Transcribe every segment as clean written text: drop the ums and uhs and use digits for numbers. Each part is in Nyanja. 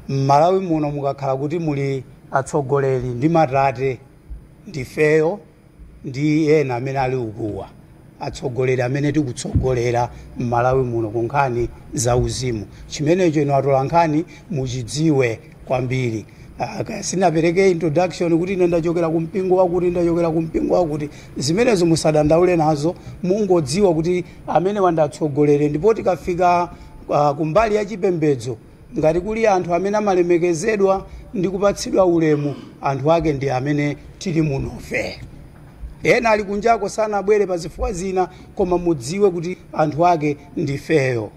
Malawi muno mukakhala kuti muli atsogoleri ndi matate ndifeyo ndi ena amene ali ukuwa atsogoleri amene tikutsogolera m'Malawi muno kunkhani za uzimu. Chimenecho ino atola nkhani muchidziwe kwambiri. Sinapereke introduction kuti ine ndachokera kumpingo wakuti ndachokera kumpingo wakuti zimenezo musadandaule nazo, mungodziwa kuti amene wandatsogolere ndipo tikafika kumbali ya chipembedzo ngati kuli anthu amene amalemekezedwa ndi kupatsidwa ulemu, anthu ake ndi amene tili munofe. Ena ali kunjako sana abwere pa zifukwa zina, koma mudziwe kuti anthu ake ndifeyo.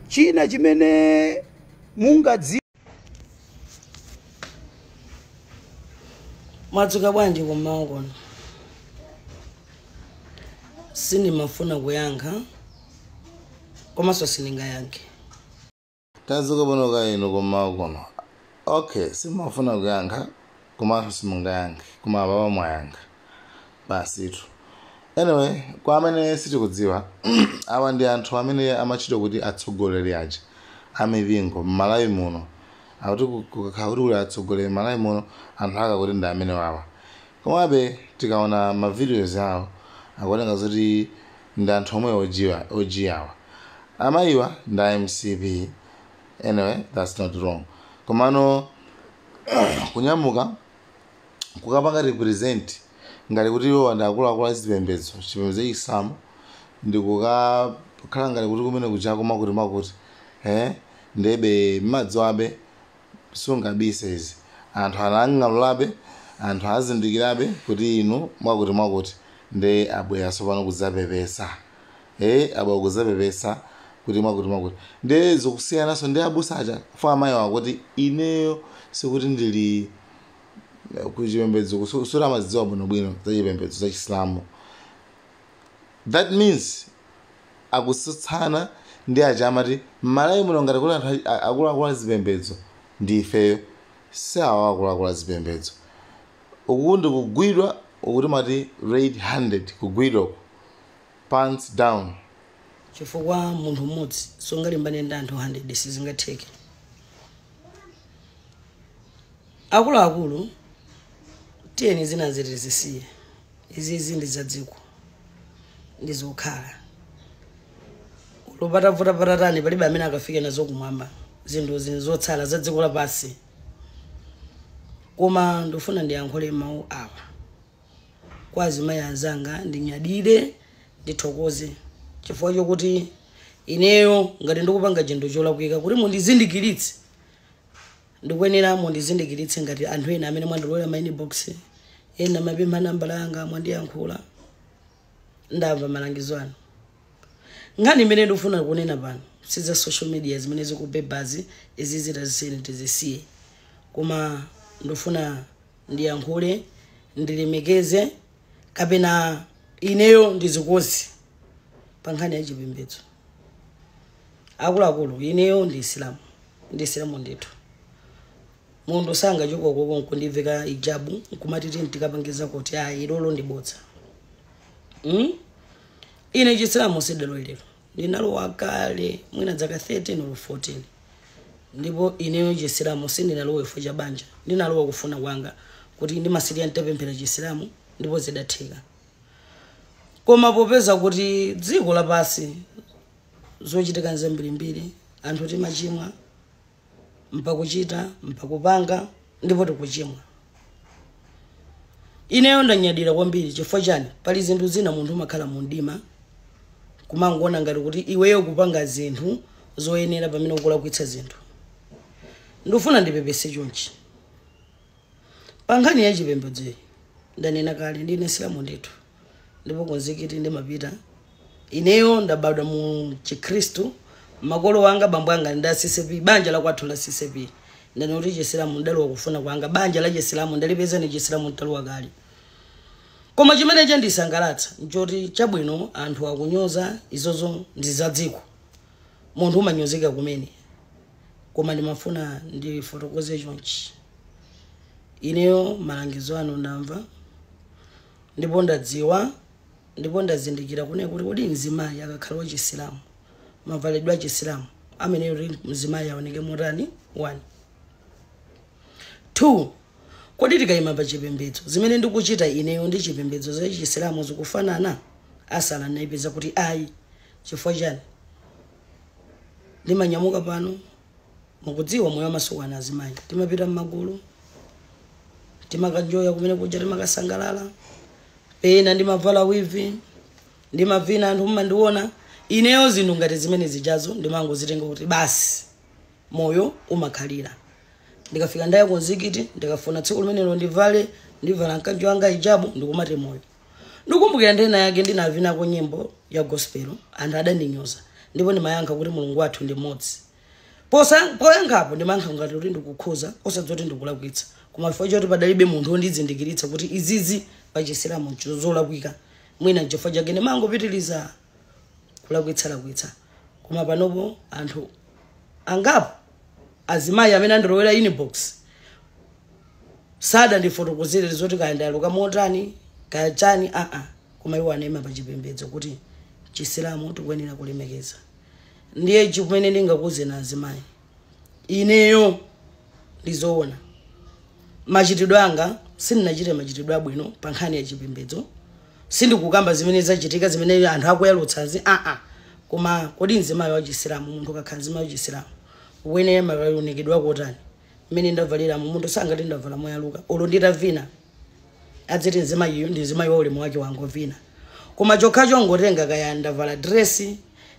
China chimene mungadziwe Madzuka bwanji kummawa kono. Sinimafuna kuyankha komanso siningayankhe. Tadzuka bwino kaino kummawa kono. Okay, simafuna kuyankha komanso simungayankhe, koma baba mwayankha. Basitu. Anyway, kwa amene sitikudziwa, awa ndi anthu amene amachita kuti atsogoleri aja amipingo m'Malawi muno. Akuti kukakhala kuti uli atsogoleri m'Malawi muno, anthu akakuti ndi amene wawa. Komabe tikaona ma videos awo akuoneka kuti ndi anthu omwe ojiyawa. Amayiwa ndi MCP. Anyway, that's not wrong. Komano kunyamuka kukapanga represent ngati kuti iwo andakulu azipembedzo chipembedzo Islam ndi kukakhala ngati kuti kumene kuchako makuti ndebe madzoabe sungabise izi anthu anang'anulabe anthu azindikirabe kuti inu makuti ndi abweyaso pano kudzapepesa abwa kudzapepesa kuti makuti ndi zokusiyanaso ndi abusacha fa amayi wakuti ineyo sikuti ndili kuchipembedzo kusura madziwa bwinobwino za chipembedzo za Chisilamu. That means akusutsana ndi achamati m'Malawi muno ngati kuti anthu akuluakulu azipembedzo ndi ifeyo sawa akuluakulu azipembedzo. Uku ndi kugwidwa ukuti mati red handed, kugwidwa pants down. Chifukwa munthu mmodzi sungalimbane ndi anthu 100 sizingatheke. Akuluakulu tiyeni zina zitizisiye. Izi ndi zadziko ndizokhala. Ulopata vuta patatani palibe amene akafike nazo kumwamba. Zinthu zotsala zadziko lapasi. Koma ndofuna ndiyankhule mawu awa. Kwa azimayi anzanga ndinyadire ndithokoze. Chifukwa chokuti ineyo ngati ndikupanga chinthu cholakwika kuti mundizindikiritse. Ndikuyenera mundizindikiritse ngati anthu ena amene mwandilowera ma inbox ena mapempha nambala yanga mwandiyankhula ndamva malangizo anu. Ngani imene ndikufuna kunena pano siza social media zimene zikubebazi izi zitaziseni tizisiye, koma ndofuna ndiyankhule ndilemekeze kapena ineyo ndizikosi pa nkhani ya chipembedzo. Akuluakulu ineyo ndi Isilamu ndithu. Mundu sanga choko koko nkundiveka ijabu nkumatiti ntikapangiza kuti ilolo ndibodza. Ine Chisilamu sidaloilero. Ndinalowa kale mwina zaka 13 or 14. Ndipo ineyo Chisilamu sindinalowa ifo cha banja. Ndinalowa kufuna kwanga kuti ndimasiriya ntapemphera Chisilamu ndipo zidatheka. Koma popeza kuti dziko lapasi zochitika nzambirimbiri anthu timachimwa mpakuchita mpakupanga ndipo tikuchimwa. Ineyo ndanyadira kwambiri chifukwa chani pali zinthu zina munthu makhala mundima kumangoona ngati kuti iweyo kupanga zinthu zoyenera pamene ukulakwitsa zinthu. Ndofuna ndipepese chonchi. Pa nkhani ya chipembedzo ndanena kale ndine Isilamu ndithu. Ndipo konzekiti ndimapita. Ineyo ndabadwa mu Chikristu. Makolo wanga bambo anga nda CCP banja la kwathu la CCP. Ndani kuti Chisilamu ndalowa kufuna kwanga banja la Chisilamu ndalipeza ni Chisilamu ntalowa kali. Koma chimene chandisangalatsa njoti chabwino anthu akunyoza izozo ndizadziko. Munthu umanyozeka kumene. Koma ndimafuna ndifotokoze chonchi. Ineyo malangizo anu ndamva. Ndipo ndadziwa ndipo ndazindikira kuti mzimayi akakhala wa Chisilamu, mavalidwe a Chisilamu amene yuri mzimayi aoneke motani 1 2 kodi tikayima pa chipembedzo zimene ndikuchita ineyo ndi chipembedzo za Chisilamu zikufanana asala naipeza kuti ayi chifukwa chani ndimanyamuka pano mukudziwa moyo wamasukana azimayi timapita m'magulu timakanjoya kumene kuja timakasangalala pena ndimavala wivi ndimavina anthu mmandiona ineyo zinthu ngati zimene zijazo ndimangozitenga kuti basi moyo umakhalira ndikafika ndaya konzikiti ndikafuna tsiku limenelo ndivala mkanjo wanga hijabu ndikumate moyo ndikumbukira ndena yake ndinavinako nyimbo ya gospel anthu adandinyoza ndipo ndimayankha kuti mulungu wathu ndi mmodzi poyankhapo ndimayankha ngati kuti ndikukhoza osadzoti ndikulakwitsa koma chifukwa choti padalibe munthu wondizindikiritsa kuti izizi pa Chisilamu zolakwika mwina chifukwa chake ndimangopitiliza kulakwitsa koma panopo anthu angapo azimayi amene andilowera inbox sada ndifotokozere zoti kayendaluka motani kayachani koma iwo anema pa chipembedzo kuti Chisilamu tikuyenera kulemekeza ndiye chimene ndingakuze na azimayi ineyo ndizoona machitidwe anga sindinachite machitidwe abwino pa nkhani ya chipembedzo sindikukamba zimene zachitika zimene anthu akuyalutsazi koma kodi mzimayi wa Chisilamu munthu kakhala mzimayi wa Chisilamu wene mayonekedwa kotani mmene ndavalira munthu sangati ndavala moyaluka olo nditavina adziti mzimayi iyo ndi mzimayi wa ulemu wake wangovina koma chokhacho ngotenga kaya ndavala dress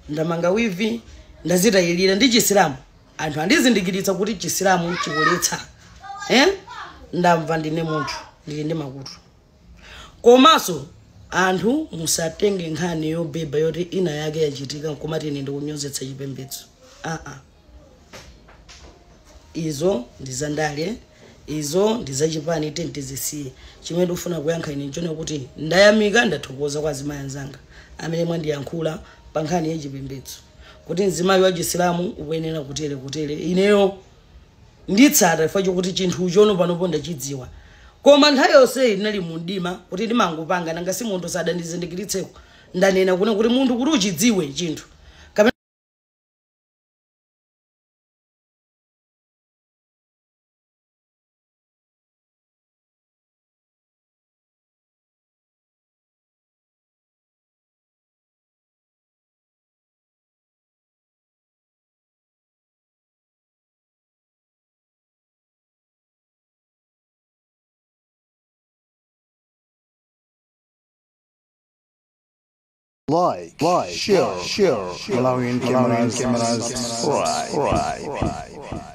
ndamanga wivi ndazitayilira ndi Chisilamu anthu andizindikiritsa kuti Chisilamu chikuletsa ndamva ndine munthu ndili ndi makutu komanso anthu musatenge nkhani yobeba yoti ina yake yachitika komati ine ndikunyozetsa chipembedzo izo ndizandale izo ndizachipani tentizisiye chimene ndikufuna kuyankha ine nchone kuti ndayamika ndathokoza kwa azimayi anzanga amene mwandiyankhula pa nkhani ya chipembedzo kuti mzimayi wa Chisilamu ukuyenera kutere ineyo nditsata chifukwa chokuti chinthu chono panopo ndachidziwa koma nthawi yonse ndinali mundima kuti ndimangopanga nanga si munthu sadandizindikiritse ndanena kuti munthu kuti uchidziwe chinthu Like, share, Malawian cameras, right.